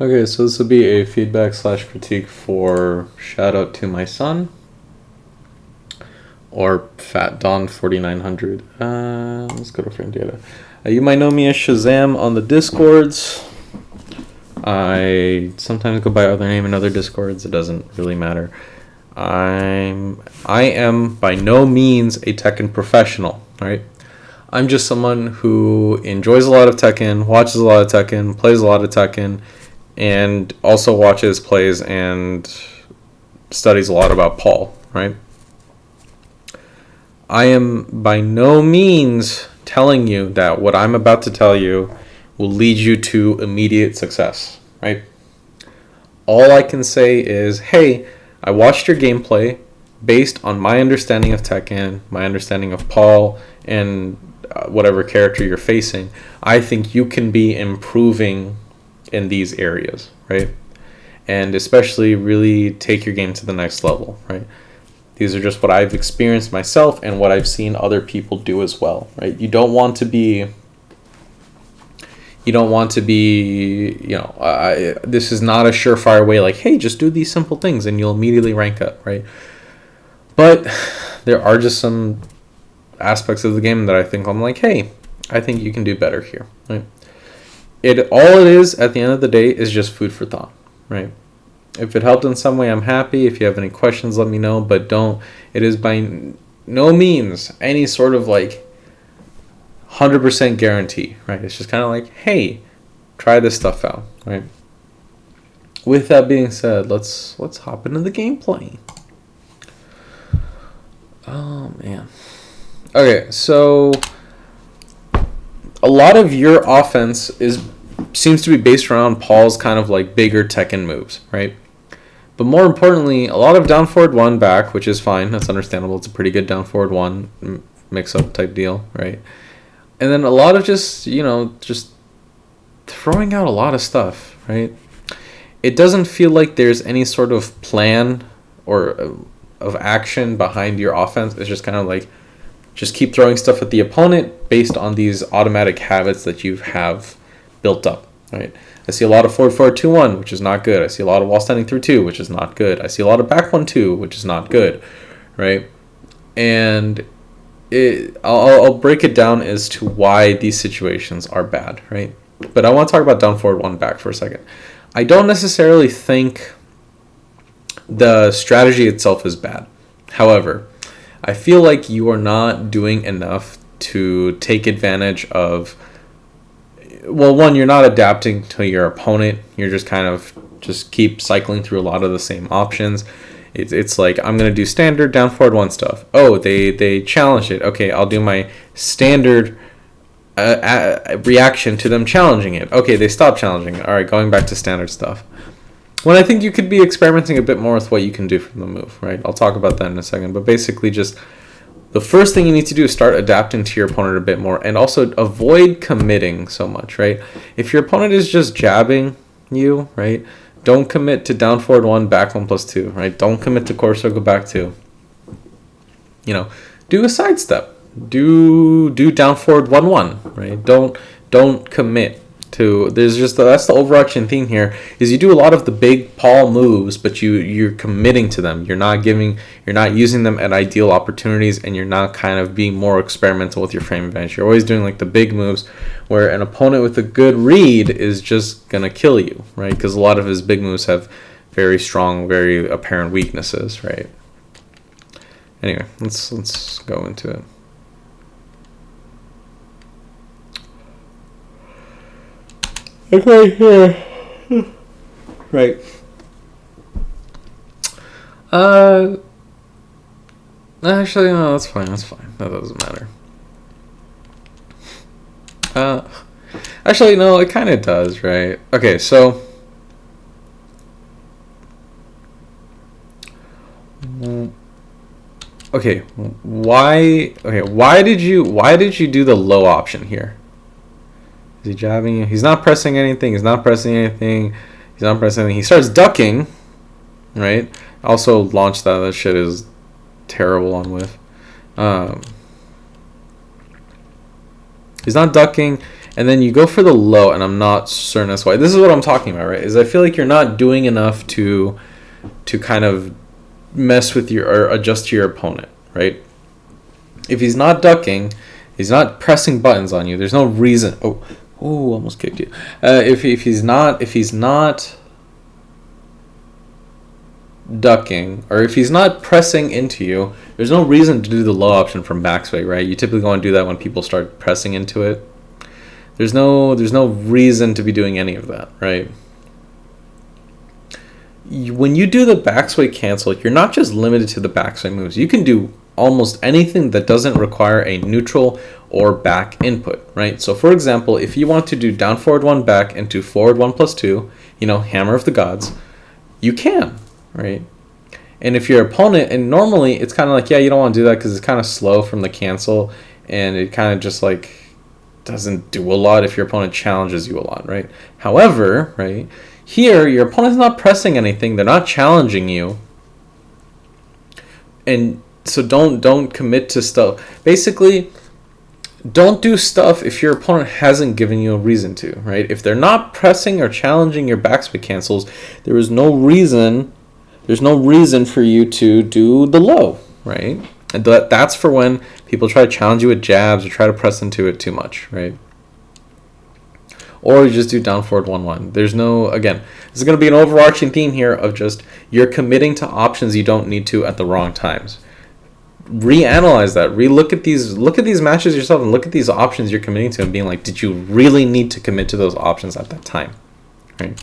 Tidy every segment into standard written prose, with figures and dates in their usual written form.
Okay, so this will be a feedback slash critique for shout out to my son or Fat Don 4900. Let's go to friend data. You might know me as Shazam on the Discords. I sometimes go by other name in other Discords. It doesn't really matter. I am by no means a Tekken professional, right? I'm just someone who enjoys a lot of Tekken, watches a lot of Tekken, plays a lot of Tekken, and also watches, plays, and studies a lot about Paul, right? I am by no means telling you that what I'm about to tell you will lead you to immediate success, right? All I can say is, hey, I watched your gameplay based on my understanding of Tekken, my understanding of Paul, and whatever character you're facing. I think you can be improving in these areas, right? And especially really take your game to the next level, right? These are just what I've experienced myself and what I've seen other people do as well, right? You don't want to be, this is not a surefire way like, hey, just do these simple things and you'll immediately rank up, right? But there are just some aspects of the game that I think I'm like, hey, I think you can do better here, right? All it is at the end of the day is just food for thought, right? If it helped in some way, I'm happy. If you have any questions, let me know. But it is by no means any sort of like 100% guarantee, right? It's just kind of like, hey, try this stuff out, right? With that being said, let's hop into the gameplay. Oh man. Okay, so a lot of your offense seems to be based around Paul's kind of like bigger Tekken moves, right? But more importantly, a lot of down forward 1 back, which is fine. That's understandable. It's a pretty good down forward 1 mix-up type deal, right? And then a lot of just throwing out a lot of stuff, right? It doesn't feel like there's any sort of plan or of action behind your offense. It's just kind of like, just keep throwing stuff at the opponent based on these automatic habits that you have built up, right? I see a lot of forward 2-1, which is not good. I see a lot of wall standing through 2, which is not good. I see a lot of back 1-2, which is not good, right? And I'll break it down as to why these situations are bad, right? But I want to talk about down forward 1 back for a second. I don't necessarily think the strategy itself is bad. However, I feel like you are not doing enough to take advantage of, well, one, you're not adapting to your opponent. You're just kind of just keep cycling through a lot of the same options. It's like, I'm going to do standard down forward 1 stuff. Oh, they challenged it. Okay, I'll do my standard reaction to them challenging it. Okay, they stopped challenging it. All right, going back to standard stuff. When I think you could be experimenting a bit more with what you can do from the move, right? I'll talk about that in a second. But basically just the first thing you need to do is start adapting to your opponent a bit more and also avoid committing so much, right? If your opponent is just jabbing you, right, don't commit to down forward 1, back 1+2, right? Don't commit to core circle back 2. Do a sidestep. Do down forward 1-1, right? Don't commit to. That's the overarching theme here, is you do a lot of the big Paul moves, but you're committing to them. You're not using them at ideal opportunities, and you're not kind of being more experimental with your frame advantage. You're always doing like the big moves where an opponent with a good read is just gonna kill you, right? Because a lot of his big moves have very strong, very apparent weaknesses, right? Anyway, let's go into it. Okay, here. Right. Actually, no, that's fine. That doesn't matter. Actually, no, it kind of does, right? Okay, so why did you do the low option here? Is he jabbing you? He's not pressing anything. He starts ducking, right? Also launch that. That shit is terrible on whiff. He's not ducking, and then you go for the low, and I'm not certain that's why. This is what I'm talking about, right? Is I feel like you're not doing enough to kind of mess with your or adjust to your opponent, right? If he's not ducking, he's not pressing buttons on you. There's no reason. Oh, almost kicked you. If he's not ducking, or if he's not pressing into you, there's no reason to do the low option from backswing, right? You typically want to do that when people start pressing into it. There's no reason to be doing any of that, right? When you do the backswing cancel, you're not just limited to the backswing moves. You can do almost anything that doesn't require a neutral or back input, right? So for example, if you want to do down forward 1 back into forward 1+2, hammer of the gods, you can, right? And if your opponent, and normally it's kind of like, yeah, you don't want to do that because it's kind of slow from the cancel, and it kind of just like doesn't do a lot if your opponent challenges you a lot, right? However, right, here your opponent's not pressing anything, they're not challenging you, and so don't commit to stuff. Basically, don't do stuff if your opponent hasn't given you a reason to, right? If they're not pressing or challenging your backswing cancels, there's no reason for you to do the low, right? And that's for when people try to challenge you with jabs or try to press into it too much, right? Or you just do down forward 1-1. There's no, again, this is going to be an overarching theme here of just you're committing to options you don't need to at the wrong times. Reanalyze that. Look at these matches yourself and look at these options you're committing to and being like, did you really need to commit to those options at that time? Right?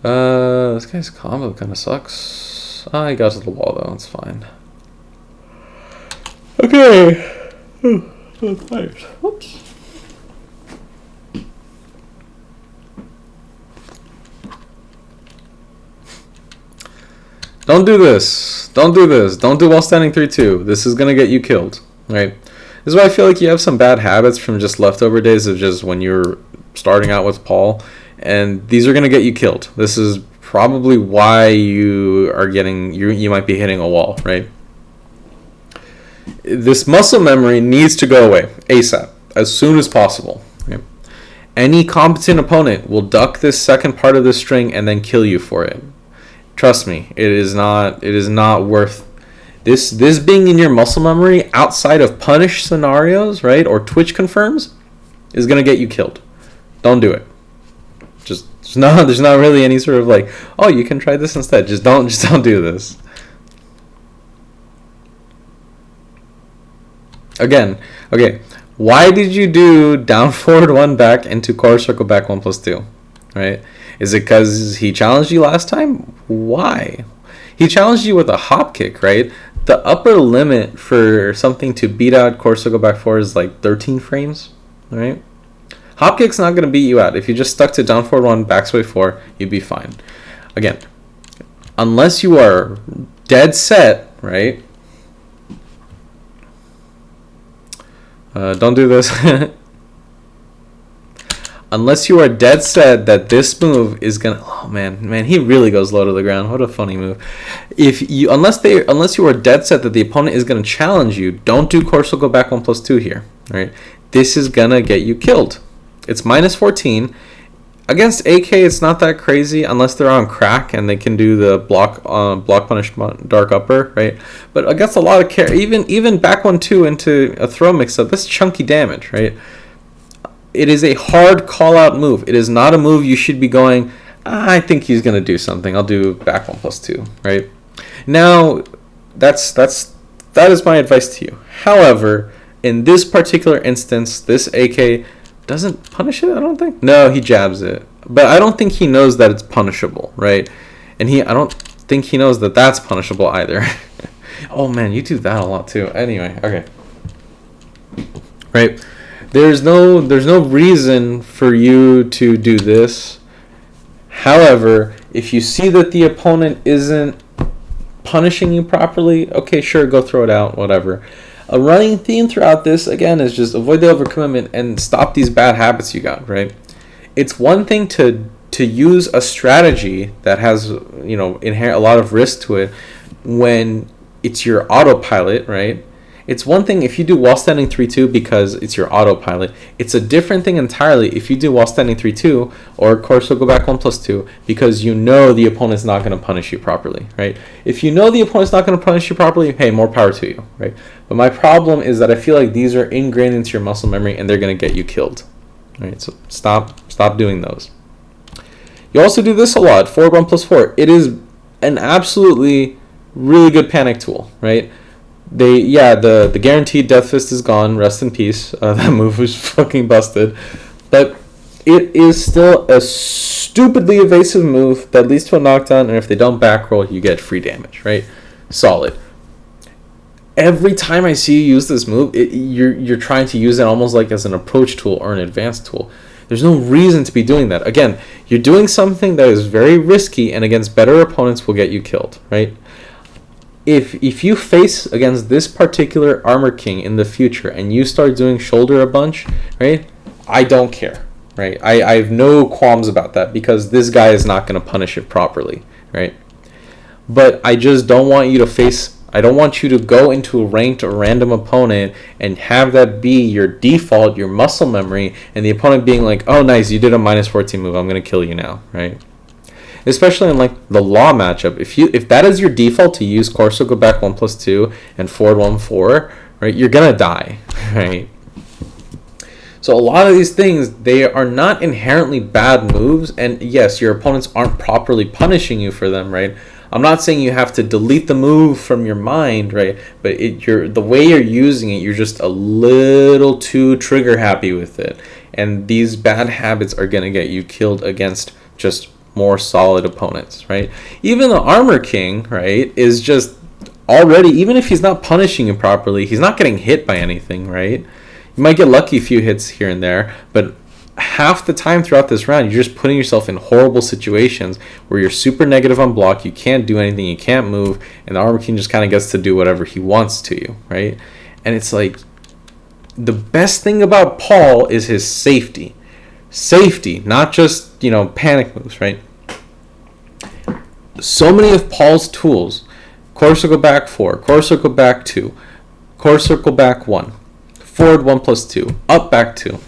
This guy's combo kind of sucks. He got to the wall though. It's fine. Okay. I'm tired. Whoops. Don't do this. Don't do this. Don't do while standing 3-2. This is going to get you killed, right? This is why I feel like you have some bad habits from just leftover days of just when you're starting out with Paul, and these are going to get you killed. This is probably why you are getting, you might be hitting a wall, right? This muscle memory needs to go away ASAP, as soon as possible. Okay? Any competent opponent will duck this second part of the string and then kill you for it. Trust me, it is not worth this being in your muscle memory outside of punish scenarios, right? Or Twitch confirms is gonna get you killed. Don't do it. There's not really any sort of like, oh, you can try this instead. Just don't do this. Again, okay. Why did you do down forward 1 back into quarter circle back 1+2? Right? Is it because he challenged you last time? Why? He challenged you with a hop kick, right? The upper limit for something to beat out quarter circle back 4 is like 13 frames, right? Hop kick's not going to beat you out. If you just stuck to down forward 1, backsway 4, you'd be fine. Again, unless you are dead set, right? Don't do this. Unless you are dead set that this move is gonna, oh man, he really goes low to the ground. What a funny move. Unless you are dead set that the opponent is gonna challenge you, don't do quarter circle back 1+2 here. Right? This is gonna get you killed. It's -14. Against AK, it's not that crazy unless they're on crack and they can do the block punish dark upper, right? But against a lot of care, even back 1-2 into a throw mix up, that's chunky damage, right? It is a hard call-out move. It is not a move you should be going, I think he's going to do something. I'll do back 1+2, right? Now, that is my advice to you. However, in this particular instance, this AK doesn't punish it, I don't think. No, he jabs it. But I don't think he knows that it's punishable, right? And I don't think he knows that that's punishable either. Oh, man, you do that a lot, too. Anyway, okay. Right? There's no reason for you to do this. However, if you see that the opponent isn't punishing you properly, okay, sure, go throw it out, whatever. A running theme throughout this, again, is just avoid the overcommitment and stop these bad habits you got, right? It's one thing to use a strategy that has, inherent a lot of risk to it when it's your autopilot, right? It's one thing if you do while standing 3-2 because it's your autopilot. It's a different thing entirely if you do while standing 3-2 or course will go back 1+2 because you know the opponent's not going to punish you properly, right? If you know the opponent's not going to punish you properly, hey, more power to you, right? But my problem is that I feel like these are ingrained into your muscle memory and they're going to get you killed, right? So stop doing those. You also do this a lot, forward 1+4. It is an absolutely really good panic tool, right? The guaranteed death fist is gone. Rest in peace. That move was fucking busted. But it is still a stupidly evasive move that leads to a knockdown, and if they don't back roll, you get free damage, right? Solid. Every time I see you use this move, you're trying to use it almost like as an approach tool or an advanced tool. There's no reason to be doing that. Again, you're doing something that is very risky and against better opponents will get you killed, right? If you face against this particular Armor King in the future and you start doing shoulder a bunch, right? I don't care, right? I have no qualms about that because this guy is not going to punish it properly, right? But I just don't want you to face... I don't want you to go into a ranked or random opponent and have that be your default, your muscle memory, and the opponent being like, oh, nice, you did a -14 move, I'm going to kill you now, right? Especially in like the law matchup, if that is your default to use Corso go back 1+2 and forward 1-4, right, you're gonna die, right? So a lot of these things, they are not inherently bad moves, and yes, your opponents aren't properly punishing you for them, right? I'm not saying you have to delete the move from your mind, right? But the way you're using it, you're just a little too trigger happy with it, and these bad habits are gonna get you killed against just more solid opponents, right? Even the Armor King, right, is just already, even if he's not punishing you properly, he's not getting hit by anything, right? You might get lucky a few hits here and there, but half the time throughout this round, you're just putting yourself in horrible situations where you're super negative on block, you can't do anything, you can't move, and the Armor King just kind of gets to do whatever he wants to you, right? And it's like, the best thing about Paul is his safety. Safety, not just, panic moves, right? So many of Paul's tools, quarter circle back 4, quarter circle back 2, quarter circle back 1, forward 1+2, up back 2,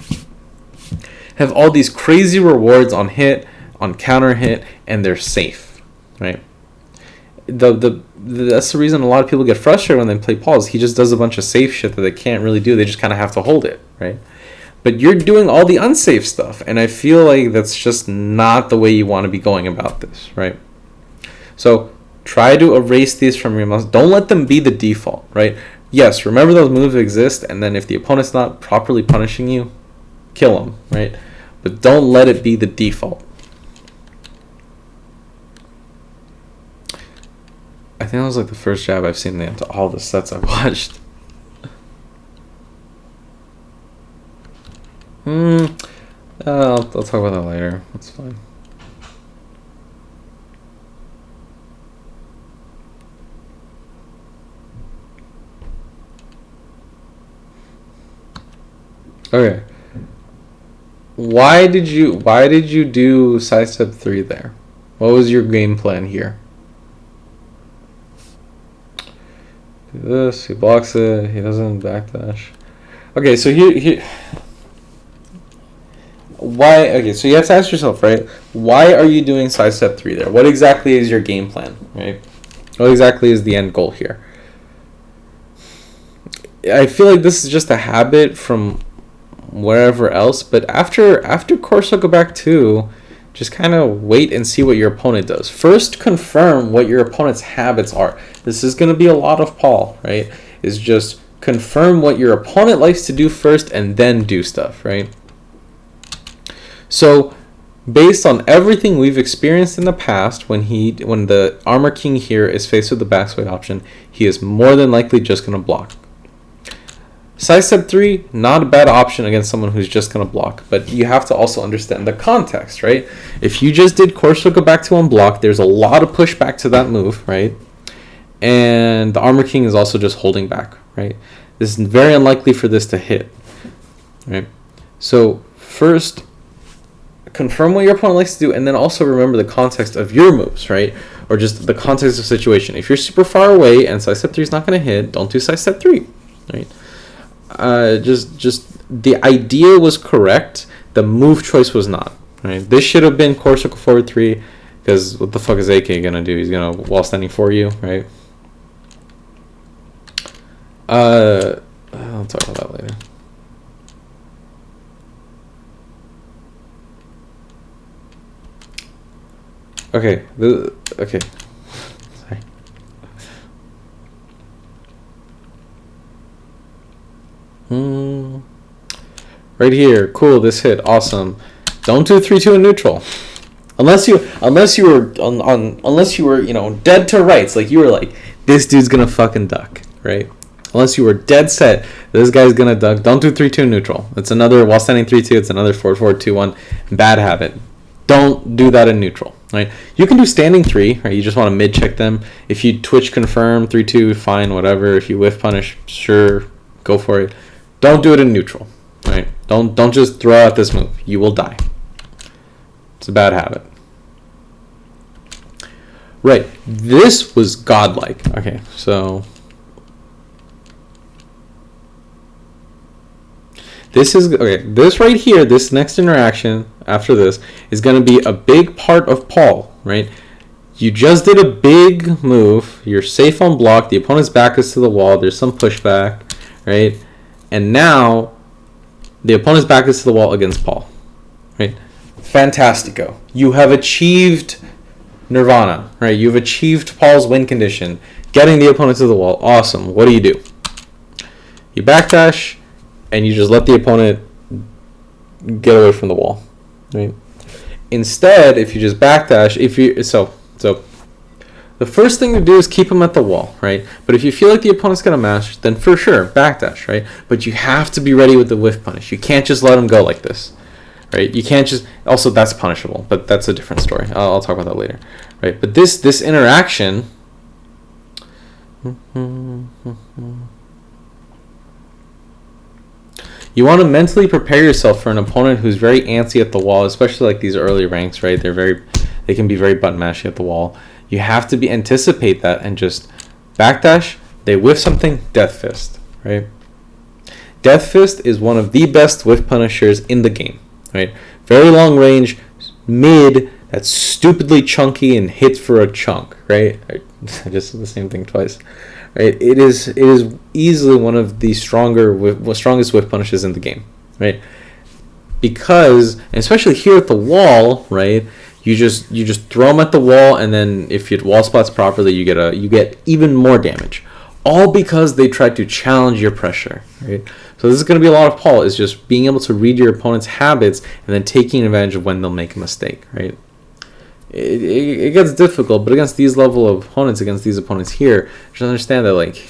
have all these crazy rewards on hit, on counter hit, and they're safe, right? That's the reason a lot of people get frustrated when they play Paul, is he just does a bunch of safe shit that they can't really do. They just kind of have to hold it, right? But you're doing all the unsafe stuff, and I feel like that's just not the way you want to be going about this, right? So try to erase these from your muscle. Don't let them be the default, right? Yes, remember those moves exist, and then if the opponent's not properly punishing you, kill them, right? But don't let it be the default. I think that was like the first jab I've seen into all the sets I've watched. I'll talk about that later. That's fine. Okay. Why did you do sidestep 3 there? What was your game plan here? Do this, he blocks it, he doesn't backdash. Okay, so so you have to ask yourself, right? Why are you doing sidestep 3 there? What exactly is your game plan, right? What exactly is the end goal here? I feel like this is just a habit from wherever else, but after Corso go back 2, just kind of wait and see what your opponent does. First, confirm what your opponent's habits are. This is going to be a lot of Paul, right? Is just confirm what your opponent likes to do first and then do stuff, right? So, based on everything we've experienced in the past, when the Armor King here is faced with the backswing option, he is more than likely just going to block. Sidestep 3, not a bad option against someone who's just going to block, but you have to also understand the context, right? If you just did Corso go back to one block, there's a lot of pushback to that move, right? And the Armor King is also just holding back, right? This is very unlikely for this to hit, right? So first, confirm what your opponent likes to do, and then also remember the context of your moves, right? Or just the context of the situation. If you're super far away and sidestep 3 is not going to hit, don't do sidestep 3. right? Just the idea was correct. The move choice was not. Right? This should have been core circle forward 3, because what the fuck is AK gonna do? He's gonna wall standing for you, right? I'll talk about that later. Okay, okay. Sorry. Right here, cool. This hit, awesome. Don't do 3-2 in neutral, unless you were dead to rights. Like you were like, this dude's gonna fucking duck, right? Unless you were dead set, this guy's gonna duck. Don't do 3-2 in neutral. It's another while standing 3-2. It's another 4-4-2-1 bad habit. Don't do that in neutral, right? You can do standing 3, right? You just want to mid check them. If you twitch confirm 3-2, fine, whatever. If you whiff punish, sure, go for it. Don't do it in neutral, right? Don't just throw out this move. You will die. It's a bad habit. Right. This was godlike. Okay, so this is okay. This right here, this next interaction after this is going to be a big part of Paul, right? You just did a big move. You're safe on block. The opponent's back is to the wall. There's some pushback, right? And now the opponent's back is to the wall against Paul, right? Fantastico. You have achieved Nirvana, right? You've achieved Paul's win condition, getting the opponent to the wall. Awesome. What do? You backdash, and you just let the opponent get away from the wall, right? Instead, if you just backdash, so the first thing to do is keep him at the wall, right? But if you feel like the opponent's gonna mash, then for sure backdash, right? But you have to be ready with the whiff punish. You can't just let him go like this, right? You can't just. Also, that's punishable, but that's a different story. I'll talk about that later, right? But this interaction. You want to mentally prepare yourself for an opponent who's very antsy at the wall, especially like these early ranks, right? They can be very button mashy at the wall. You have to anticipate that and just backdash. They whiff something, death fist, right? Death fist is one of the best whiff punishers in the game, right? Very long range, mid, that's stupidly chunky and hits for a chunk, right? I just said the same thing twice. Right, it is easily one of the strongest whiff punishes in the game, right? Because, and especially here at the wall, right? You just throw them at the wall, and then if you wall spots properly, you get even more damage. All because they tried to challenge your pressure, right? So this is going to be a lot of Paul, is just being able to read your opponent's habits and then taking advantage of when they'll make a mistake, right? It gets difficult, but against these level of opponents, against these opponents here, just understand that like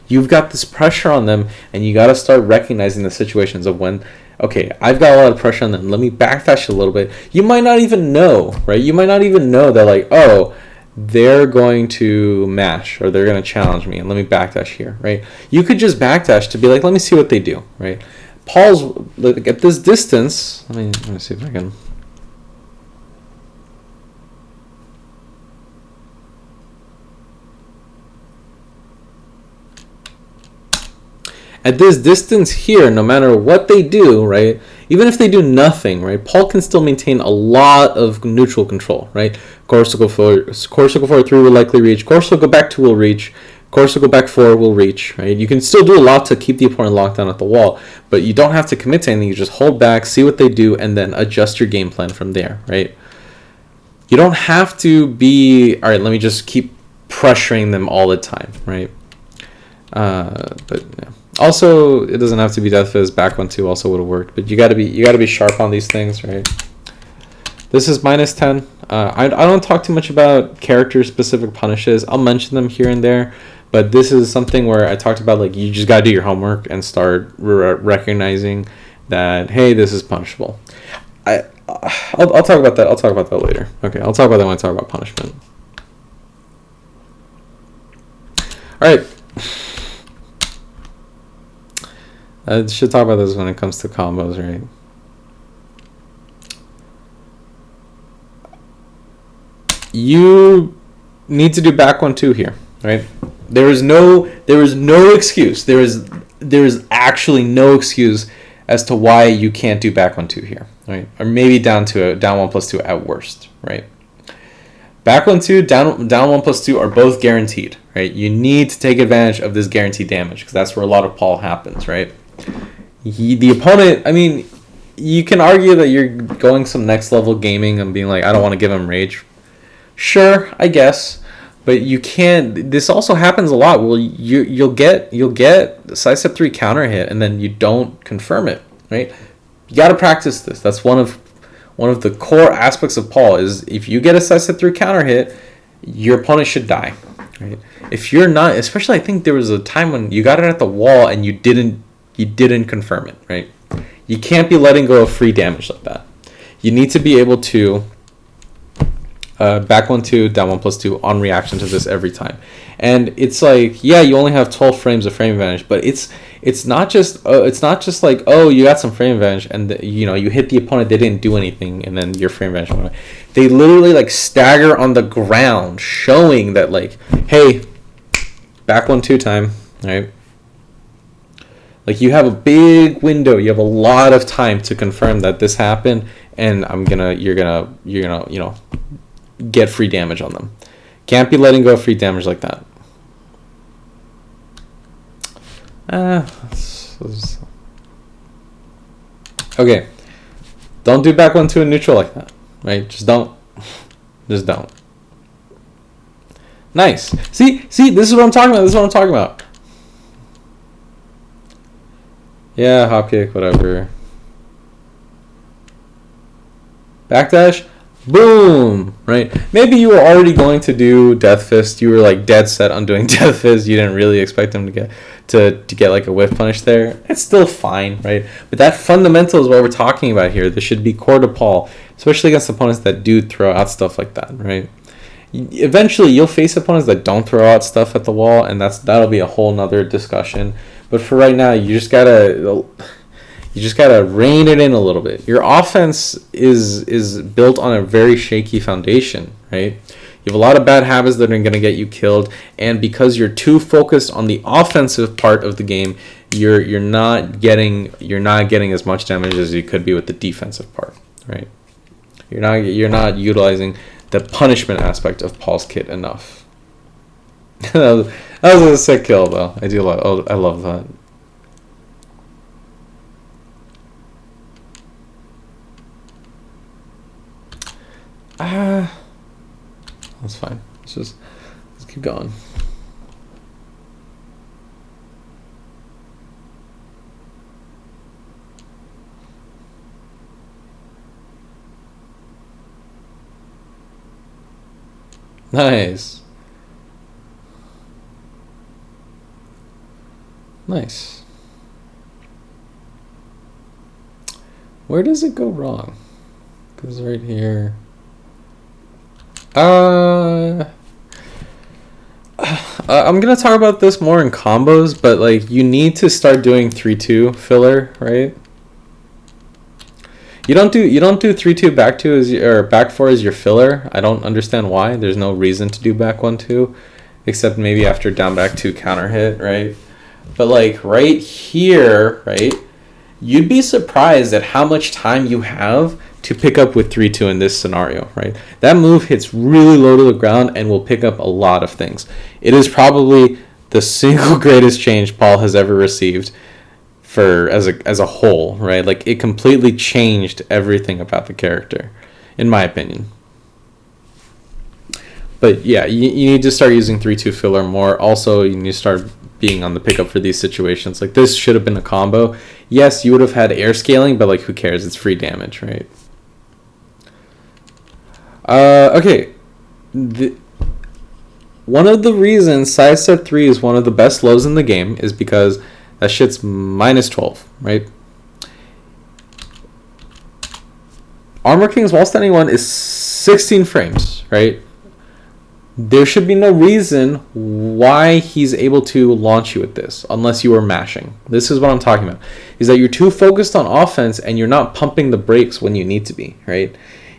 you've got this pressure on them, and you got to start recognizing the situations of when, okay, I've got a lot of pressure on them. Let me backdash a little bit. You might not even know, right? You might not even know that like, oh, they're going to mash or they're going to challenge me, and let me backdash here, right? You could just backdash to be like, let me see what they do, right? Paul's like, at this distance. Let me see if I can. At this distance here, no matter what they do, right, even if they do nothing, right, Paul can still maintain a lot of neutral control, right? Course will go forward 3 will likely reach. Course will go back 2 will reach. Course will go back 4 will reach, right? You can still do a lot to keep the opponent locked down at the wall, but you don't have to commit to anything. You just hold back, see what they do, and then adjust your game plan from there, right? You don't have to be, all right, let me just keep pressuring them all the time, right? But yeah. Also, it doesn't have to be death fizz. Back 1-2 also would have worked, but you gotta be sharp on these things, right? This is -10. I don't talk too much about character specific punishes. I'll mention them here and there, but this is something where I talked about like you just gotta do your homework and start recognizing that hey, this is punishable. I'll talk about that. I'll talk about that later. Okay, I'll talk about that when I talk about punishment. All right. I should talk about this when it comes to combos, right? You need to do back 1-2 here, right? There is no excuse. There is there's actually no excuse as to why you can't do back 1-2 here, right? Or maybe down 1+2 at worst, right? Back 1-2, down 1+2 are both guaranteed, right? You need to take advantage of this guaranteed damage because that's where a lot of Paul happens, right? The opponent, I mean, you can argue that you're going some next level gaming and being like, I don't want to give him rage. Sure, I guess, but you can't. This also happens a lot. Well, you'll get sidestep 3 counter hit and then you don't confirm it, right? You got to practice this. That's one of the core aspects of Paul is if you get a sidestep 3 counter hit, your opponent should die, right? If you're not, especially I think there was a time when you got it at the wall and you didn't confirm it, right? You can't be letting go of free damage like that. You need to be able to back 1-2, down 1+2 on reaction to this every time. And it's like, yeah, you only have 12 frames of frame advantage, but it's not just like, oh, you got some frame advantage and you hit the opponent, they didn't do anything, and then your frame advantage went away. They literally like stagger on the ground, showing that like, hey, back 1-2 time, right? Like you have a big window, you have a lot of time to confirm that this happened, and you're gonna get free damage on them. Can't be letting go of free damage like that. Okay. Don't do back 1-2 in neutral like that, right? Just don't. Nice. See, this is what I'm talking about. Yeah, hop kick, whatever. Backdash, boom, right? Maybe you were already going to do Death Fist. You were like dead set on doing Death Fist. You didn't really expect them to get like a whiff punish there. It's still fine, right? But that fundamental is what we're talking about here. This should be core to Paul, especially against opponents that do throw out stuff like that, right? Eventually, you'll face opponents that don't throw out stuff at the wall, and that'll be a whole nother discussion. But for right now, you just gotta rein it in a little bit. Your offense is built on a very shaky foundation, right? You have a lot of bad habits that are going to get you killed, and because you're too focused on the offensive part of the game, you're not getting as much damage as you could be with the defensive part, right? You're not utilizing the punishment aspect of Paul's kit enough. That was a sick kill, though. I love that. That's fine. Let's keep going. Nice. Nice. Where does it go wrong? Because right here. I'm gonna talk about this more in combos, but like you need to start doing 3-2 filler, right? You don't do 3-2 back 2 or back 4 as your filler. I don't understand why. There's no reason to do back 1-2, except maybe after down back 2 counter hit, right? But like right here, right? You'd be surprised at how much time you have to pick up with 3-2 in this scenario, right? That move hits really low to the ground and will pick up a lot of things. It is probably the single greatest change Paul has ever received as a whole, right? Like it completely changed everything about the character, in my opinion. But yeah, you need to start using 3-2 filler more. Also, you need to start being on the pickup for these situations. Like this should have been a combo. Yes, you would have had air scaling, but like who cares? It's free damage, right? Okay. One of the reasons sidestep 3 is one of the best lows in the game is because that shit's -12, right? Armor King's wall standing 1 is 16 frames, right? There should be no reason why he's able to launch you with this unless you are mashing. This is what I'm talking about. Is that you're too focused on offense and you're not pumping the brakes when you need to be, right?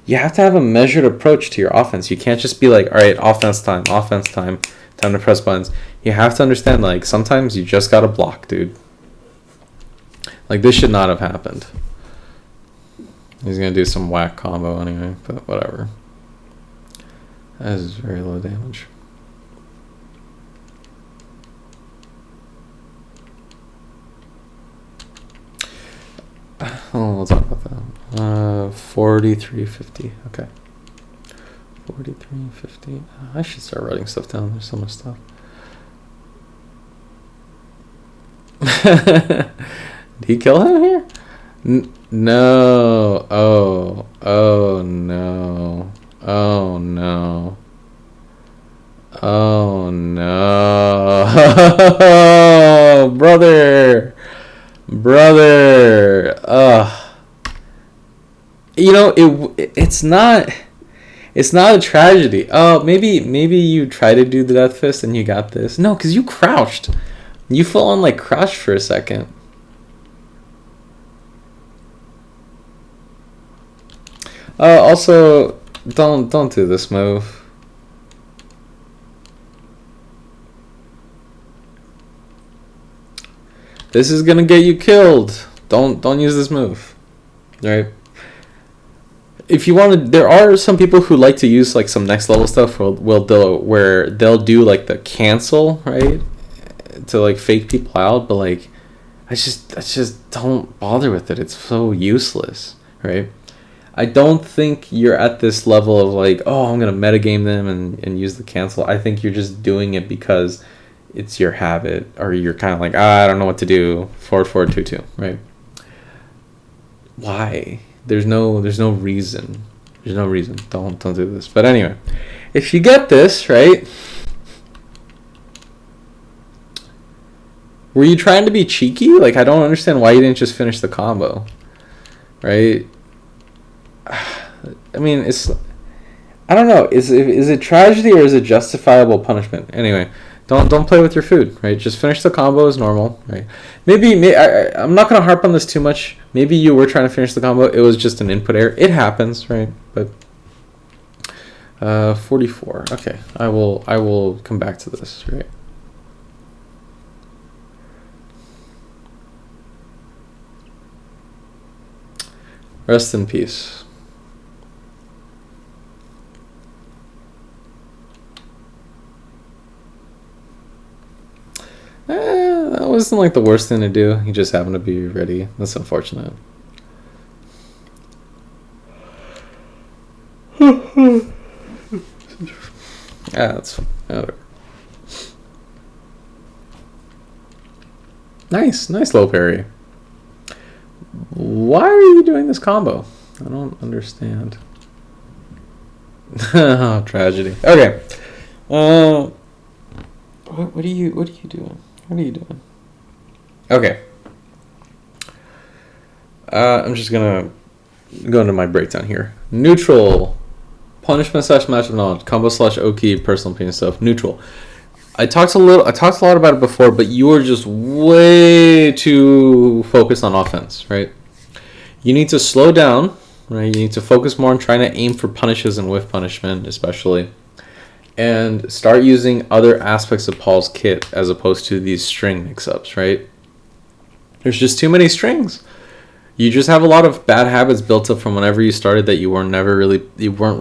You have to have a measured approach to your offense. You can't just be like, all right, offense time to press buttons. You have to understand, like, sometimes you just got to block, dude. Like, this should not have happened. He's going to do some whack combo anyway, but whatever. That is very low damage. Oh, we'll talk about that. 43.50. Okay. 43.50. I should start writing stuff down. There's so much stuff. Did he kill him here? No. Oh. Oh, no. Oh, no. Oh, no. Brother. You know, it's not a tragedy. Oh, maybe you try to do the death fist and you got this. No, because you crouched. You full on like crouched for a second. Also, don't do this move. This is gonna get you killed. Don't use this move, right? If you want to, there are some people who like to use like some next level stuff where they'll do like the cancel, right, to like fake people out. But like, I just don't bother with it. It's so useless, right? I don't think you're at this level of like, oh, I'm gonna metagame them and use the cancel. I think you're just doing it because it's your habit, or you're kind of like, I don't know what to do. 4-4-2-2, right? Why? There's no reason. There's no reason. Don't do this. But anyway, if you get this, right? Were you trying to be cheeky? Like, I don't understand why you didn't just finish the combo, right? I mean, I don't know. Is it tragedy or is it justifiable punishment? Anyway. Don't play with your food, right? Just finish the combo as normal, right? Maybe I'm not gonna harp on this too much. Maybe you were trying to finish the combo. It was just an input error. It happens, right? But 44. Okay, I will come back to this, right? Rest in peace. That wasn't like the worst thing to do. He just happened to be ready. That's unfortunate. That's whatever. Nice low parry. Why are you doing this combo? I don't understand. Oh, tragedy. Okay. What are you doing? What are you doing? Okay. I'm just gonna go into my breakdown here. Neutral, punishment / match of knowledge, combo / Oki, personal opinion stuff. Neutral. I talked a lot about it before, but you are just way too focused on offense, right? You need to slow down, right? You need to focus more on trying to aim for punishes and whiff punishment, especially. And start using other aspects of Paul's kit as opposed to these string mix-ups, right? There's just too many strings. You just have a lot of bad habits built up from whenever you started that you weren't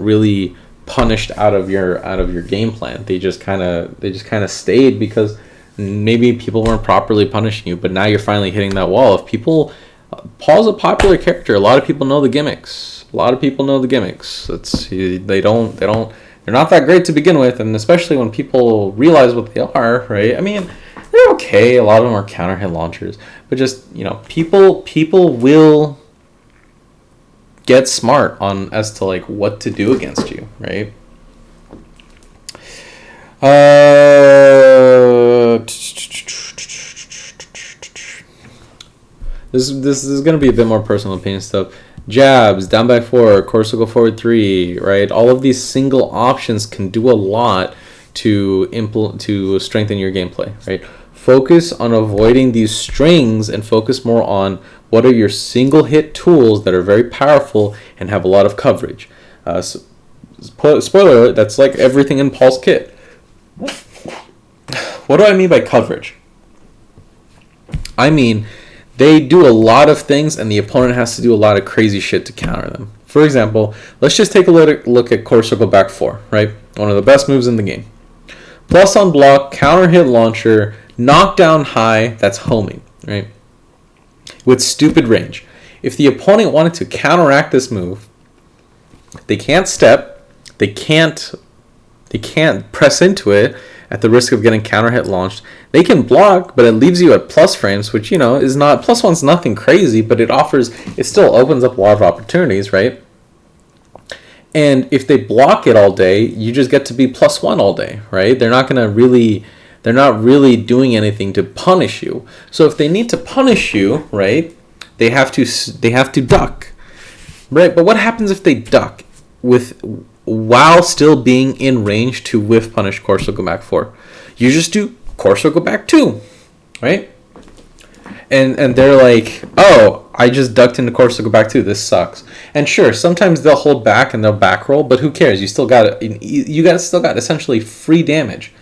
really punished out of your game plan. They just kind of stayed because maybe people weren't properly punishing you. But now you're finally hitting that wall. Paul's a popular character. A lot of people know the gimmicks. They're not that great to begin with, and especially when people realize what they are, right? I mean, they're okay. A lot of them are counter hit launchers, but just, you know, people will get smart as to like what to do against you, right? This is gonna be a bit more personal opinion stuff. Jabs, down by 4, course will go forward 3, right? All of these single options can do a lot to strengthen your gameplay, right? Focus on avoiding these strings and focus more on what are your single hit tools that are very powerful and have a lot of coverage. Spoiler alert, that's like everything in Paul's kit. What do I mean by coverage? I mean they do a lot of things, and the opponent has to do a lot of crazy shit to counter them. For example, let's just take a look at core circle back 4, right? One of the best moves in the game. Plus on block, counter hit launcher, knockdown high, that's homing, right? With stupid range. If the opponent wanted to counteract this move, they can't step, they can't press into it at the risk of getting counter hit launched. They can block, but it leaves you at plus frames, which, is not, +1's nothing crazy, but it still opens up a lot of opportunities, right? And if they block it all day, you just get to be +1 all day, right? They're not really doing anything to punish you. So if they need to punish you, right, they have to duck, right? But what happens if they duck while still being in range to whiff punish core circle back 4? You just do core circle back 2, right? And they're like, oh, I just ducked into core circle back 2. This sucks. And sure, sometimes they'll hold back and they'll back roll, but who cares? You still got essentially free damage.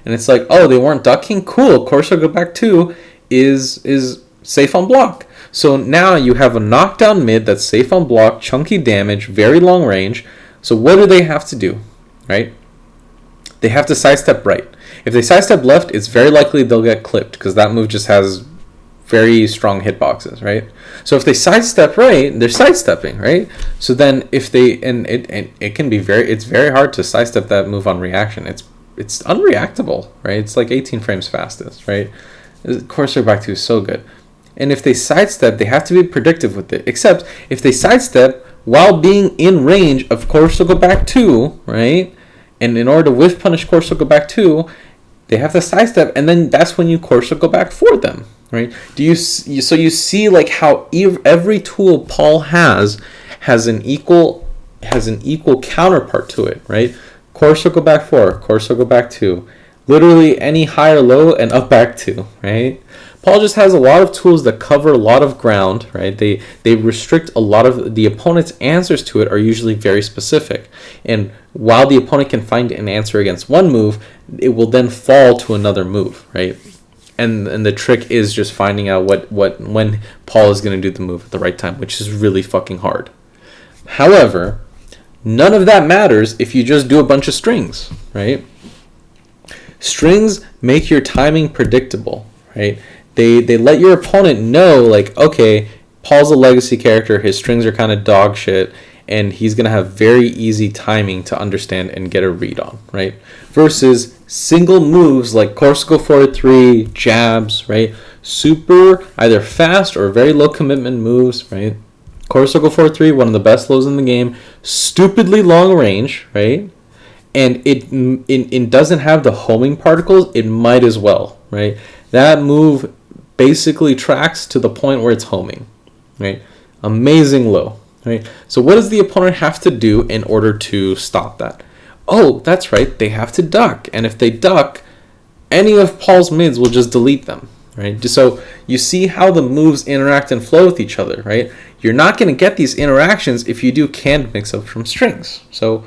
And it's like, oh, they weren't ducking? Cool. Core circle back 2 is safe on block. So now you have a knockdown mid that's safe on block, chunky damage, very long range. So what do they have to do, right? They have to sidestep right. If they sidestep left, it's very likely they'll get clipped because that move just has very strong hitboxes, right? So if they sidestep right, they're sidestepping, right? So then if they, it's very hard to sidestep that move on reaction. It's unreactable, right? It's like 18 frames fastest, right? Core circle back 2 is so good. And if they sidestep, they have to be predictive with it. Except if they sidestep while being in range of core circle back 2, right? And in order to whiff punish core circle back 2, they have to sidestep, and then that's when you core circle back for them, right? So you see like how every tool Paul has an equal counterpart to it, right? Core circle back 4, core circle back 2, literally any high or low and up back 2, right? Paul just has a lot of tools that cover a lot of ground, right? They restrict a lot of the opponent's answers to it are usually very specific. And while the opponent can find an answer against one move, it will then fall to another move, right? And the trick is just finding out when Paul is going to do the move at the right time, which is really fucking hard. However, none of that matters if you just do a bunch of strings, right? Strings make your timing predictable, right? They let your opponent know, like, okay, Paul's a legacy character, his strings are kind of dog shit, and he's going to have very easy timing to understand and get a read on, right? Versus single moves like core circle 4-3, jabs, right? Super either fast or very low commitment moves, right? Core circle 4-3, one of the best lows in the game, stupidly long range, right? And it doesn't have the homing particles, it might as well, right? That move basically tracks to the point where it's homing, right? Amazing low, right? So what does the opponent have to do in order to stop that? Oh, that's right, they have to duck. And if they duck, any of Paul's mids will just delete them, right? So you see how the moves interact and flow with each other, right? You're not going to get these interactions if you do canned mix-up from strings. So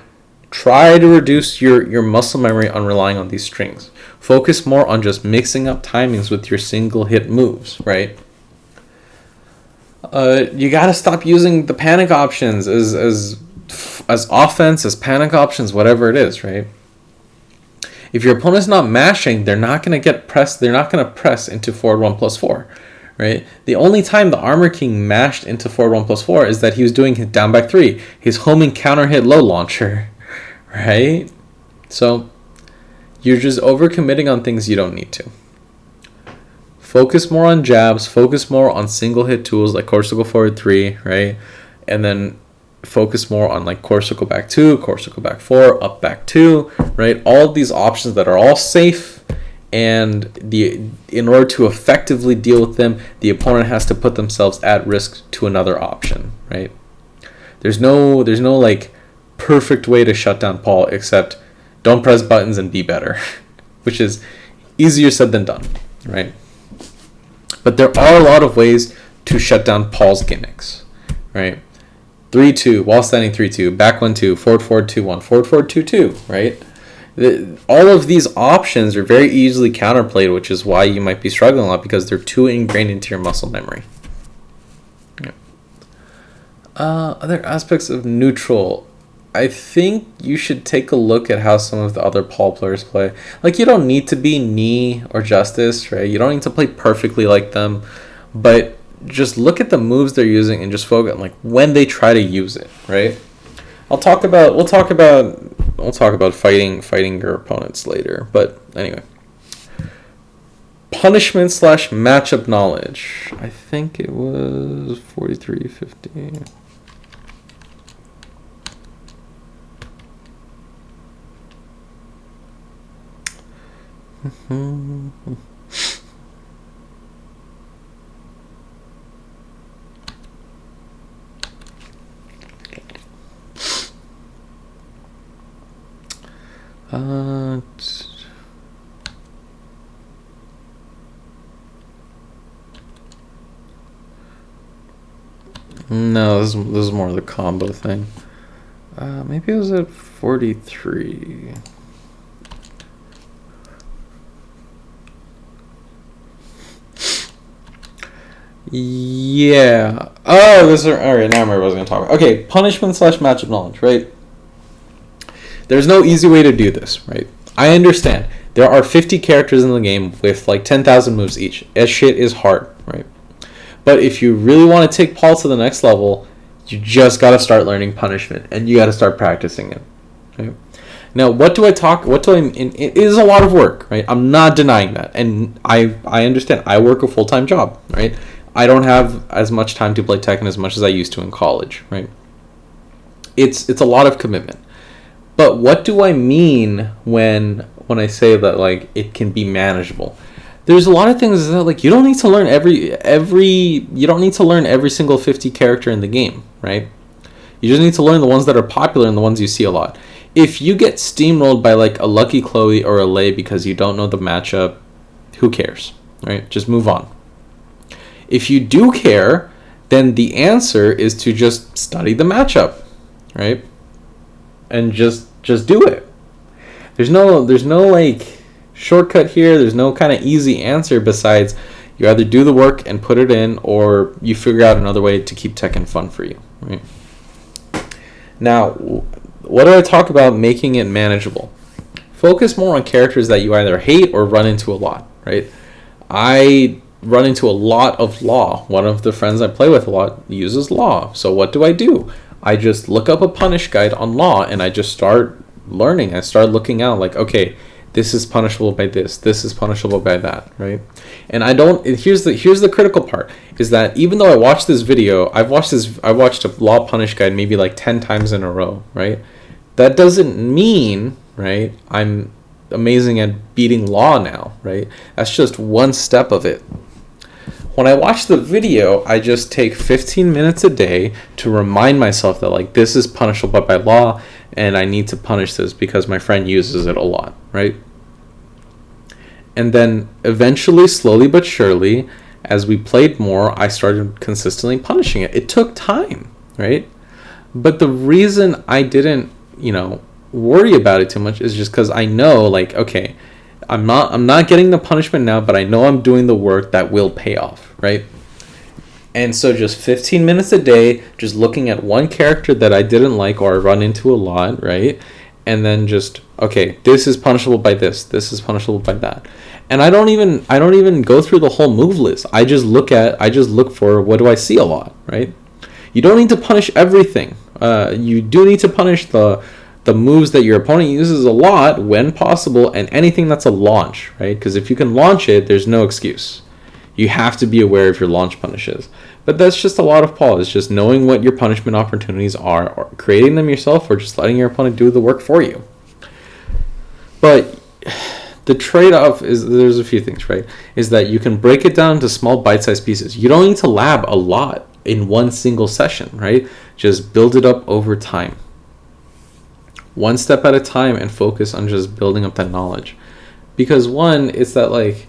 try to reduce your muscle memory on relying on these strings. Focus more on just mixing up timings with your single hit moves, right? You gotta stop using the panic options as offense, as panic options, whatever it is, right? If your opponent's not mashing, they're not gonna get pressed. They're not gonna press into forward 1+4, right? The only time the Armor King mashed into forward 1+4 is that he was doing his down back 3, his homing counter hit low launcher, right? So you're just overcommitting on things you don't need to. Focus more on jabs, focus more on single hit tools like core circle 4-3, right? And then focus more on like core circle back 2, core circle back 4, up back 2, right? All of these options that are all safe, and in order to effectively deal with them, the opponent has to put themselves at risk to another option, right? There's no like perfect way to shut down Paul except don't press buttons and be better, which is easier said than done, right? But there are a lot of ways to shut down Paul's gimmicks, right? 3-2, wall standing 3-2, back 1-2, forward 2-1, forward 2-2, right? All of these options are very easily counterplayed, which is why you might be struggling a lot because they're too ingrained into your muscle memory. Other aspects of neutral. I think you should take a look at how some of the other Paul players play. Like, you don't need to be Knee or Justice, right? You don't need to play perfectly like them, but just look at the moves they're using and just focus on like when they try to use it, right? We'll talk about fighting your opponents later, but anyway. Punishment / matchup knowledge. I think it was 4350. No, this is more the combo thing. Maybe it was at 43. Yeah. Oh, this is all right. Now I remember what I was going to talk about. Okay, punishment / matchup knowledge. Right. There's no easy way to do this. Right. I understand. There are 50 characters in the game with like 10,000 moves each. That shit is hard. Right. But if you really want to take Paul to the next level, you just got to start learning punishment, and you got to start practicing it. Right? Now, it is a lot of work, right? I'm not denying that, and I understand. I work a full-time job, right? I don't have as much time to play Tekken as much as I used to in college, right? It's a lot of commitment. But what do I mean when I say that like it can be manageable? There's a lot of things that like you don't need to learn every single 50 character in the game, right? You just need to learn the ones that are popular and the ones you see a lot. If you get steamrolled by like a Lucky Chloe or a Lei because you don't know the matchup, who cares, right? Just move on. If you do care, then the answer is to just study the matchup, right? And just do it. There's no like shortcut here. There's no kind of easy answer besides you either do the work and put it in, or you figure out another way to keep Tekken fun for you, right? Now, what do I talk about making it manageable? Focus more on characters that you either hate or run into a lot, right? I run into a lot of Law. One of the friends I play with a lot uses Law. So what do? I just look up a punish guide on Law and I just start learning. I start looking out like, okay, this is punishable by this is punishable by that, right? And here's the critical part is that even though I watched this video, I watched a Law punish guide maybe like 10 times in a row, right? That doesn't mean, right, I'm amazing at beating Law now, right? That's just one step of it. When I watch the video, I just take 15 minutes a day to remind myself that like this is punishable by Law and I need to punish this because my friend uses it a lot, right? And then eventually, slowly but surely, as we played more, I started consistently punishing it. It took time, right? But the reason I didn't, worry about it too much is just because I know, like, okay, I'm not getting the punishment now, but I know I'm doing the work that will pay off, right? And so just 15 minutes a day, just looking at one character that I didn't like or I run into a lot, right? And then just, okay, this is punishable by this is punishable by that. And I don't even go through the whole move list. I just look for what do I see a lot, right? You don't need to punish everything. You do need to punish the moves that your opponent uses a lot when possible, and anything that's a launch, right? Because if you can launch it, there's no excuse. You have to be aware of your launch punishes. But that's just a lot of Paul. It's just knowing what your punishment opportunities are, or creating them yourself, or just letting your opponent do the work for you. But the trade-off is, there's a few things, right? Is that you can break it down into small bite-sized pieces. You don't need to lab a lot in one single session, right? Just build it up over time. One step at a time and focus on just building up that knowledge. Because one, it's that like,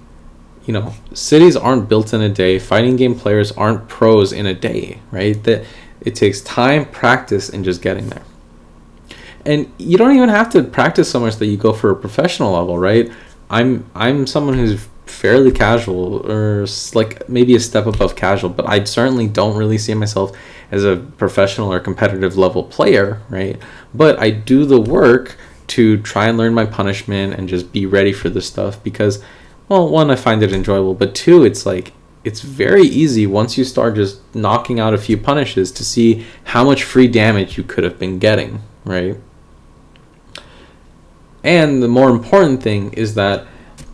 cities aren't built in a day. Fighting game players aren't pros in a day, right? That it takes time, practice, and just getting there. And you don't even have to practice so much that you go for a professional level, right? I'm someone who's fairly casual, or like maybe a step above casual, but I certainly don't really see myself as a professional or competitive level player, right? But I do the work to try and learn my punishment and just be ready for this stuff because, well, one, I find it enjoyable, but two, it's like, it's very easy once you start just knocking out a few punishes to see how much free damage you could have been getting, right? And the more important thing is that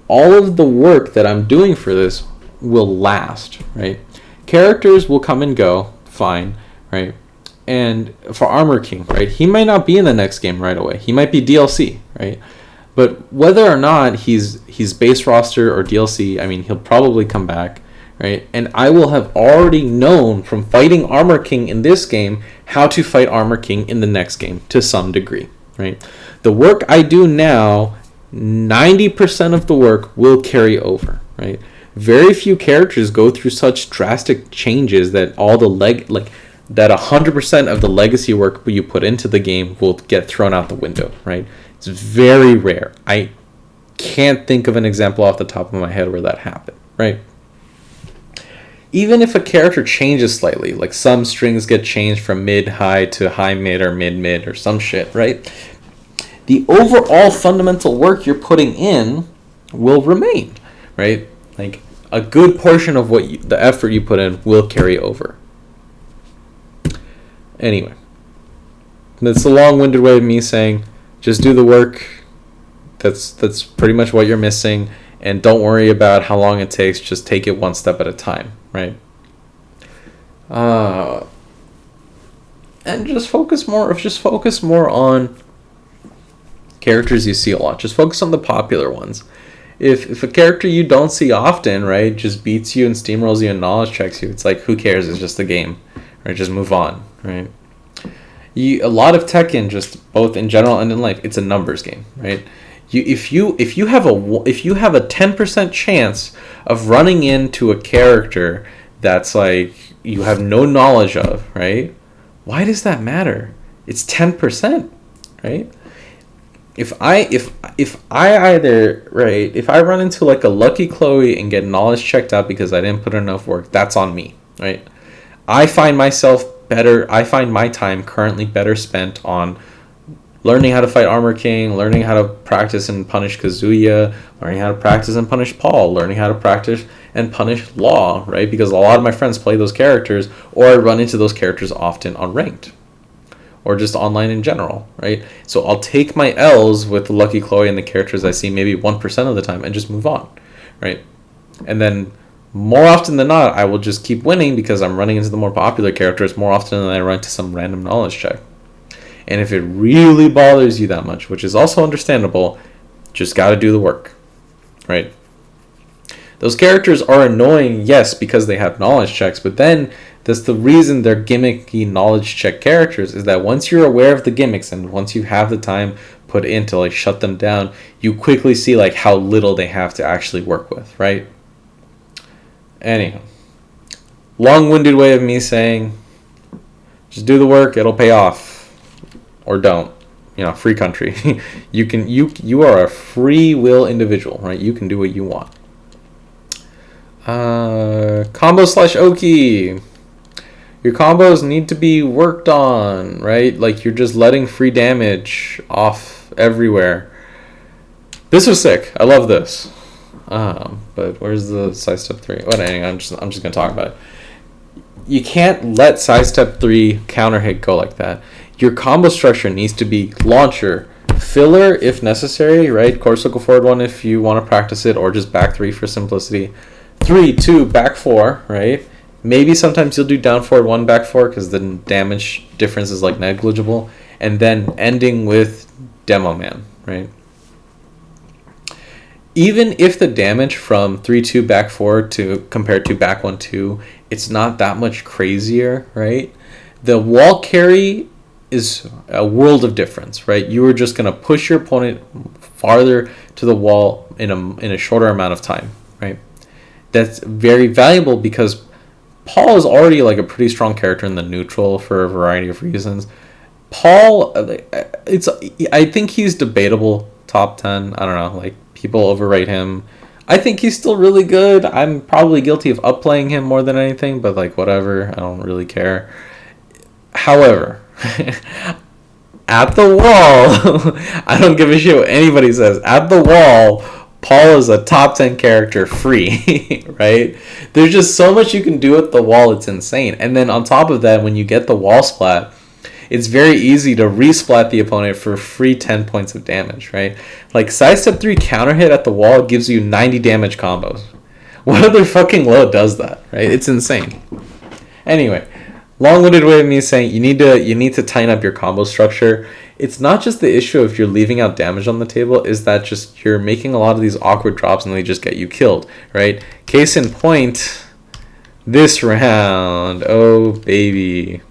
all of the work that I'm doing for this will last, right? Characters will come and go, fine, right? And for Armor King, right, he might not be in the next game right away. He might be DLC, right? But whether or not he's base roster or DLC, I mean, he'll probably come back, right? And I will have already known from fighting Armor King in this game how to fight Armor King in the next game to some degree, right? The work I do now, 90% of the work will carry over, right? Very few characters go through such drastic changes that all the that 100% of the legacy work you put into the game will get thrown out the window, right? It's very rare. I can't think of an example off the top of my head where that happened, right? Even if a character changes slightly, like some strings get changed from mid-high to high-mid or mid-mid or some shit, right? The overall fundamental work you're putting in will remain, right? Like a good portion of the effort you put in will carry over. Anyway, that's a long-winded way of me saying, just do the work. That's pretty much what you're missing, and don't worry about how long it takes. Just take it one step at a time, right? And just focus more on characters you see a lot. Just focus on the popular ones. If a character you don't see often, right, just beats you and steamrolls you and knowledge checks you, it's like, who cares? It's just a game, right? Just move on, right? A lot of Tekken, just both in general and in life, it's a numbers game, right? If you have a 10% chance of running into a character that's like you have no knowledge of, right? Why does that matter? It's 10%, right? If I run into like a Lucky Chloe and get knowledge checked out because I didn't put enough work, that's on me, right? I find my time currently better spent on learning how to fight Armor King, learning how to practice and punish Kazuya, learning how to practice and punish Paul, learning how to practice and punish Law, right? Because a lot of my friends play those characters, or I run into those characters often on Ranked, or just online in general, right? So I'll take my L's with the Lucky Chloe and the characters I see maybe 1% of the time and just move on, right? And then more often than not, I will just keep winning because I'm running into the more popular characters more often than I run into some random knowledge check. And if it really bothers you that much, which is also understandable, just got to do the work, right? Those characters are annoying, yes, because they have knowledge checks, but then that's the reason they're gimmicky knowledge check characters, is that once you're aware of the gimmicks and once you have the time put in to like shut them down, you quickly see like how little they have to actually work with, right? Anyhow, long-winded way of me saying, just do the work, it'll pay off. Or don't. You know, free country. You are a free will individual, right? You can do what you want. Combo/Oki. Your combos need to be worked on, right? Like you're just letting free damage off everywhere. This was sick. I love this. But where's the side step 3? Well, anyway, I'm just gonna talk about it. You can't let side step 3 counter hit go like that. Your combo structure needs to be launcher, filler if necessary, right? Core circle forward 1 if you want to practice it, or just back 3 for simplicity. 3, 2, back 4, right? Maybe sometimes you'll do down forward 1, back 4 because the damage difference is like negligible. And then ending with Demo Man, right? Even if the damage from 3, 2, back 4 to compared to back 1, 2, it's not that much crazier, right? The wall carry is a world of difference, right? You are just going to push your opponent farther to the wall in a shorter amount of time, right? That's very valuable because Paul is already like a pretty strong character in the neutral for a variety of reasons. Paul, I think he's debatable top 10. I don't know, like people overrate him. I think he's still really good. I'm probably guilty of upplaying him more than anything, but like whatever, I don't really care. However, at the wall, I don't give a shit what anybody says. At the wall, Paul is a top 10 character free, right? There's just so much you can do at the wall, it's insane. And then on top of that, when you get the wall splat, it's very easy to resplat the opponent for free 10 points of damage, right? Like sidestep 3 counter hit at the wall gives you 90 damage combos. What other fucking load does that, right? It's insane. Anyway, long-winded way of me saying you need to tighten up your combo structure. It's not just the issue of you're leaving out damage on the table, is that just you're making a lot of these awkward drops and they just get you killed, right? Case in point, this round. Oh, baby.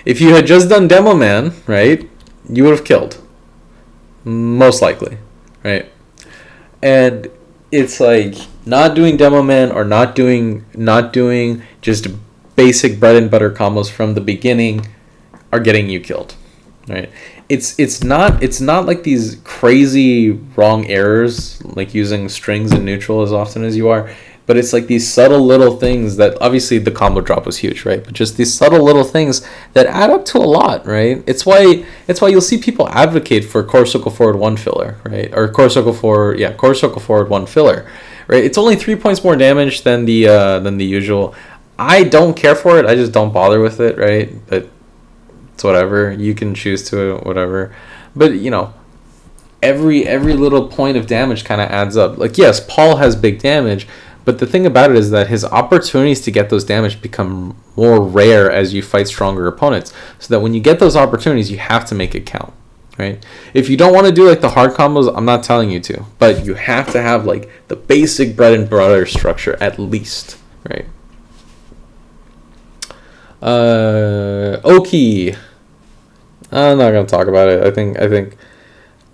If you had just done Demo Man, right, you would have killed. Most likely, right? And it's like not doing Demo Man or not doing just basic bread and butter combos from the beginning are getting you killed, right? It's not like these crazy wrong errors like using strings and neutral as often as you are, but it's like these subtle little things that obviously the combo drop was huge, right? But just these subtle little things that add up to a lot, right? It's why you'll see people advocate for core circle forward 1 filler, right? Or core circle forward 1 filler, right? It's only 3 points more damage than the usual. I don't care for it. I just don't bother with it, right? But it's whatever. You can choose to whatever. But you know, every little point of damage kind of adds up. Like yes, Paul has big damage, but the thing about it is that his opportunities to get those damage become more rare as you fight stronger opponents. So that when you get those opportunities, you have to make it count, right? If you don't want to do like the hard combos, I'm not telling you to, but you have to have like the basic bread and butter structure at least, right? Oki. I'm not gonna talk about it.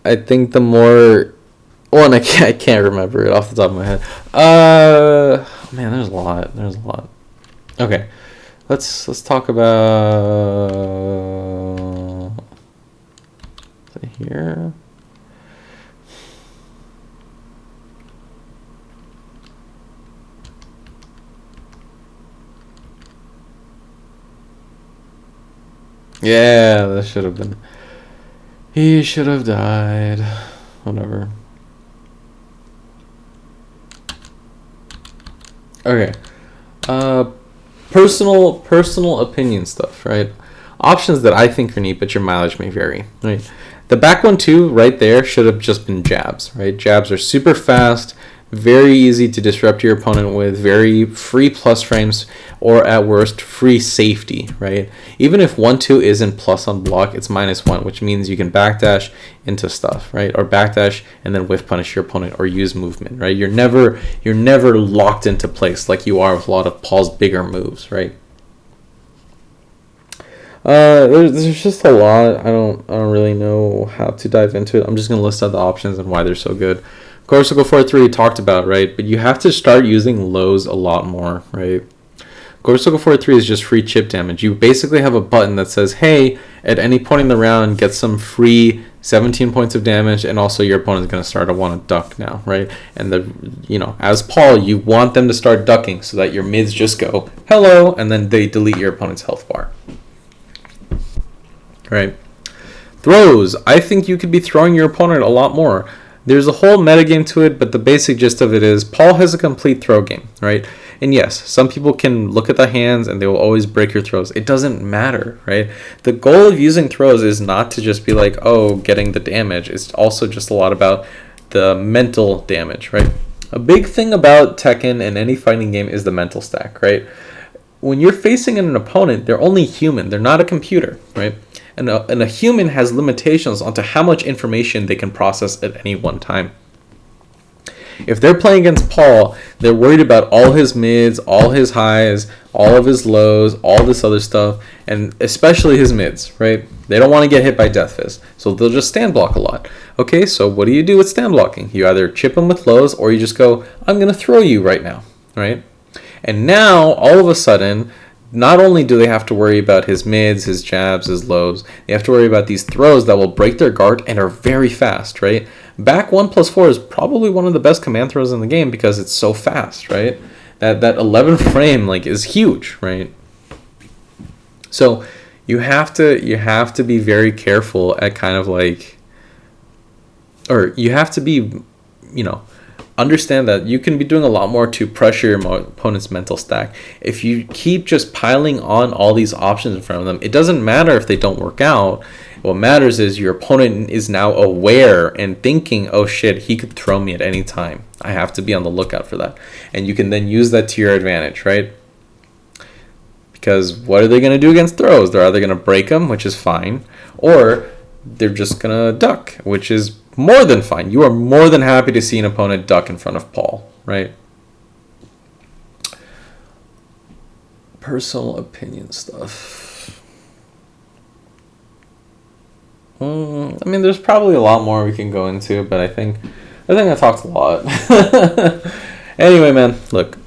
I think the more one I can't remember it off the top of my head. Man, there's a lot. Okay, let's talk about here. Yeah, that should have been. He should have died. Whatever. Okay. Personal opinion stuff, right? Options that I think are neat, but your mileage may vary, right? The back one too, right there, should have just been jabs, right? Jabs are super fast, very easy to disrupt your opponent with, very free plus frames, or at worst, free safety, right? Even if 1-2 isn't plus on block, it's -1, which means you can backdash into stuff, right? Or backdash and then whiff punish your opponent or use movement, right? You're never locked into place like you are with a lot of Paul's bigger moves, right? There's just a lot. I don't really know how to dive into it. I'm just gonna list out the options and why they're so good. Core Circle 4-3 talked about, right? But you have to start using lows a lot more, right? Core Circle 4-3 is just free chip damage. You basically have a button that says, hey, at any point in the round, get some free 17 points of damage, and also your opponent's going to start to want to duck now, right? And as Paul, you want them to start ducking so that your mids just go, hello, and then they delete your opponent's health bar. Right? Throws. I think you could be throwing your opponent a lot more. There's a whole metagame to it, but the basic gist of it is Paul has a complete throw game, right? And yes, some people can look at the hands and they will always break your throws. It doesn't matter, right? The goal of using throws is not to just be like, oh, getting the damage. It's also just a lot about the mental damage, right? A big thing about Tekken and any fighting game is the mental stack, right? When you're facing an opponent, they're only human. They're not a computer, right? And a human has limitations onto how much information they can process at any one time. If they're playing against Paul, they're worried about all his mids, all his highs, all of his lows, all this other stuff, and especially his mids, right? They don't want to get hit by Death Fist, so they'll just stand block a lot. Okay, so what do you do with stand blocking? You either chip them with lows, or you just go, I'm going to throw you right now, right? And now, all of a sudden, not only do they have to worry about his mids, his jabs, his lows, they have to worry about these throws that will break their guard and are very fast, right? Back 1+4 is probably one of the best command throws in the game because it's so fast, right? That 11 frame like is huge, right? So you have to be very careful at kind of like, or you have to be, understand that you can be doing a lot more to pressure your opponent's mental stack. If you keep just piling on all these options in front of them, it doesn't matter if they don't work out. What matters is your opponent is now aware and thinking, oh shit, he could throw me at any time. I have to be on the lookout for that. And you can then use that to your advantage, right? Because what are they going to do against throws? They're either going to break them, which is fine, or they're just going to duck, which is more than fine. You are more than happy to see an opponent duck in front of Paul, right? Personal opinion stuff. I mean, there's probably a lot more we can go into, but I think I talked a lot. Anyway, man, look.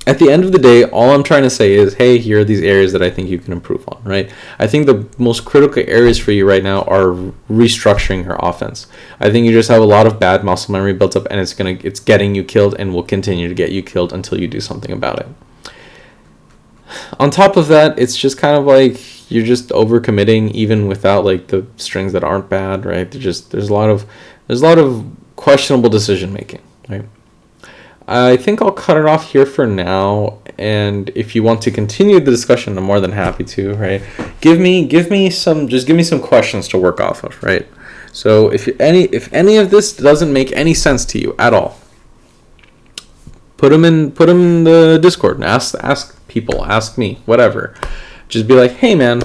At the end of the day, all I'm trying to say is, hey, here are these areas that I think you can improve on, right? I think the most critical areas for you right now are restructuring your offense. I think you just have a lot of bad muscle memory built up, and it's getting you killed and will continue to get you killed until you do something about it. On top of that, it's just kind of like you're just overcommitting even without like the strings that aren't bad, right? There's a lot of questionable decision making, right? I think I'll cut it off here for now, and if you want to continue the discussion, I'm more than happy to, right? Give me some questions to work off of, right? So if any of this doesn't make any sense to you at all, put them in the Discord and ask people, ask me, whatever. Just be like, hey man,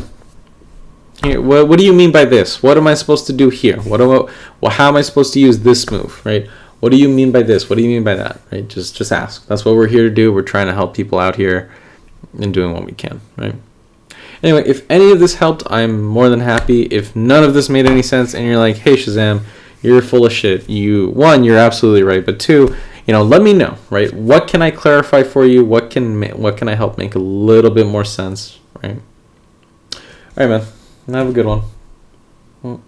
here, what do you mean by this? What am I supposed to do here? How am I supposed to use this move, right? What do you mean by this? What do you mean by that? Right? Just ask. That's what we're here to do. We're trying to help people out here and doing what we can, right? Anyway, if any of this helped, I'm more than happy. If none of this made any sense and you're like, hey, Shazam, you're full of shit. You're absolutely right. But two, let me know, right? What can I clarify for you? What can I help make a little bit more sense, right? All right, man. Have a good one.